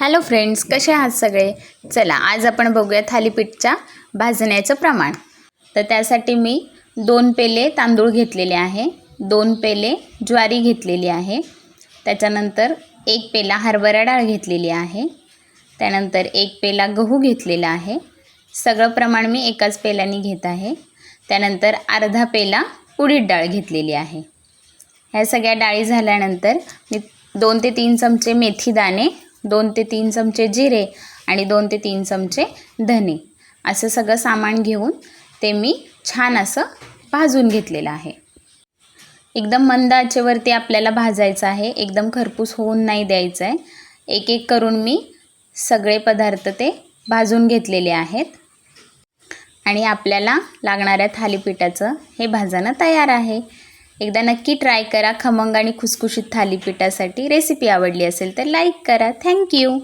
Hello friends, कसे आहात सगळे? चला आज आपण बघूया थालीपीठच्या भाजण्याचं प्रमाण. तर त्यासाठी मी 2 पेले तांदूळ घेतलेले आहे, 2 पेले ज्वारी घेतलेली आहे, त्याच्यानंतर 1 पेला हरभरा डाळ घेतलेली आहे, त्यानंतर 1 पेला गहू घेतलेला आहे. सगळं प्रमाण मी एकाच पेल्याने घेत आहे. त्यानंतर अर्धा पेला उडीद डाळ घेतलेली आहे. ह्या सगळ्या डाळी झाल्यानंतर मी 2 ते 3 चमचे मेथी दाणे, 2 ते 3 चमचे जिरे आणि 2 ते 3 चमचे धने असं सगळं सामान घेऊन ते मी छान असं भाजून घेतलेलं आहे. एकदम मंद आचेवरती आपल्याला भाजायचं आहे, एकदम खरपूस होऊन नाही द्यायचं आहे. एक एक करून मी सगळे पदार्थ ते भाजून घेतलेले आहेत आणि आपल्याला लागणाऱ्या थालीपीठाचं हे भाजणं तयार आहे. एकदा नक्की ट्राय करा. खमंग आणि खुसखुशीत थालीपीठासाठी रेसिपी आवडली असेल तर लाईक करा. थँक्यू.